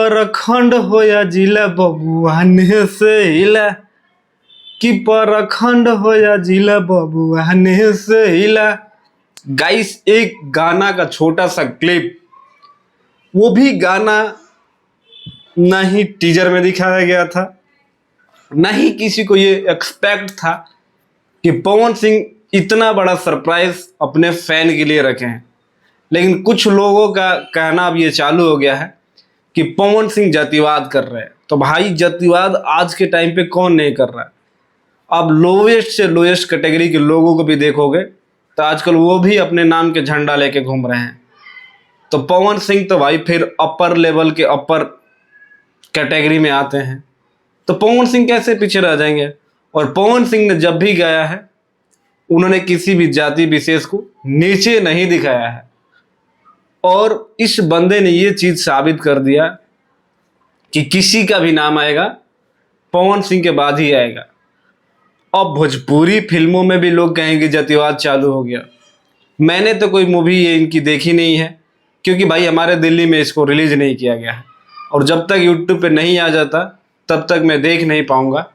परखंड हो या जिला बबुआने से हिला, कि परखंड हो या जिला बबुआने से हिला। गाइस, एक गाना का छोटा सा क्लिप, वो भी गाना ना ही टीजर में दिखाया गया था, ना ही किसी को ये एक्सपेक्ट था कि पवन सिंह इतना बड़ा सरप्राइज अपने फैन के लिए रखे हैं। लेकिन कुछ लोगों का कहना अब ये चालू हो गया है कि पवन सिंह जातिवाद कर रहे हैं। तो भाई, जातिवाद आज के टाइम पे कौन नहीं कर रहा है? अब लोएस्ट से लोएस्ट कैटेगरी के लोगों को भी देखोगे तो आजकल वो भी अपने नाम के झंडा लेके घूम रहे हैं। तो पवन सिंह तो भाई फिर अपर लेवल के अपर कैटेगरी में आते हैं, तो पवन सिंह कैसे पीछे रह जाएंगे? और पवन सिंह ने जब भी गाया है, उन्होंने किसी भी जाति विशेष को नीचे नहीं दिखाया है। और इस बंदे ने ये चीज साबित कर दिया कि किसी का भी नाम आएगा पवन सिंह के बाद ही आएगा। अब भोजपुरी फिल्मों में भी लोग कहेंगे जातिवाद चालू हो गया। मैंने तो कोई मूवी ये इनकी देखी नहीं है, क्योंकि भाई हमारे दिल्ली में इसको रिलीज नहीं किया गया है, और जब तक यूट्यूब पे नहीं आ जाता तब तक मैं देख नहीं पाऊंगा।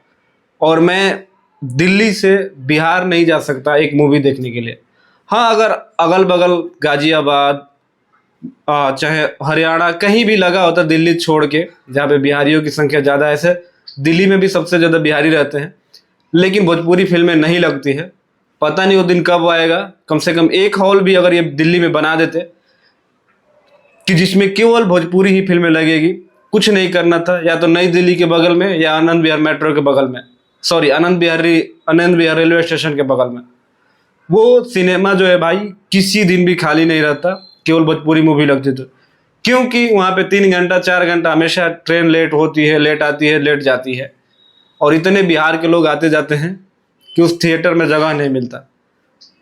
और मैं दिल्ली से बिहार नहीं जा सकता एक मूवी देखने के लिए। हाँ, अगर अगल बगल गाजियाबाद चाहे हरियाणा कहीं भी लगा होता, दिल्ली छोड़ के जहाँ पे बिहारियों की संख्या ज़्यादा है, ऐसे दिल्ली में भी सबसे ज़्यादा बिहारी रहते हैं, लेकिन भोजपुरी फिल्में नहीं लगती है। पता नहीं वो दिन कब आएगा। कम से कम एक हॉल भी अगर ये दिल्ली में बना देते कि जिसमें केवल भोजपुरी ही फिल्में लगेगी, कुछ नहीं करना था, या तो नई दिल्ली के बगल में या आनंद विहार मेट्रो के बगल में, sorry Anand Vihar railway station के बगल में, वो सिनेमा जो है भाई किसी दिन भी खाली नहीं रहता केवल भोजपुरी मूवी लगती तो। क्योंकि वहाँ पे 3 घंटा 4 घंटा हमेशा ट्रेन लेट होती है, लेट आती है, लेट जाती है, और इतने बिहार के लोग आते जाते हैं कि उस थिएटर में जगह नहीं मिलता।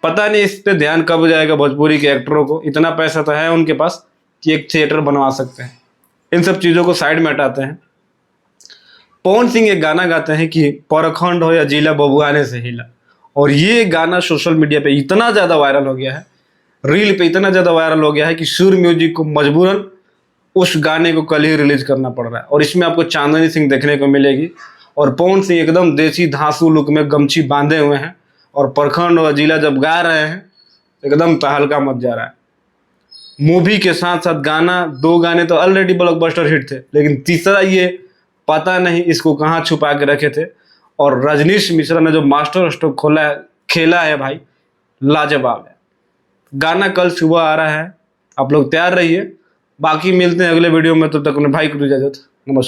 पता नहीं इस पे ध्यान कब जाएगा भोजपुरी के एक्टरों को। इतना पैसा तो है उनके पास कि एक थिएटर बनवा सकते हैं। इन सब चीज़ों को साइड में हटाते हैं। पवन सिंह एक गाना गाते हैं कि परखंड हो या जिला बबुआने से हिला, और ये गाना सोशल मीडिया पे इतना ज़्यादा वायरल हो गया है, रील पे इतना ज़्यादा वायरल हो गया है कि सुर म्यूजिक को मजबूरन उस गाने को कल ही रिलीज करना पड़ रहा है। और इसमें आपको चांदनी सिंह देखने को मिलेगी, और पवन सिंह एकदम देसी धांसू लुक में गमछी बांधे हुए हैं, और परखंड और जिला जब गा रहे हैं एकदम तहलका मच जा रहा है। मूवी के साथ साथ गाना, 2 गाने तो ऑलरेडी ब्लॉकबस्टर हिट थे, लेकिन तीसरा ये पता नहीं इसको कहाँ छुपा के रखे थे। और रजनीश मिश्रा ने जो मास्टर स्ट्रोक खेला है भाई, लाजवाब है। गाना कल सुबह आ रहा है, आप लोग तैयार रहिए। बाकी मिलते हैं अगले वीडियो में, तब तक अपने भाई को इजाजत। नमस्कार।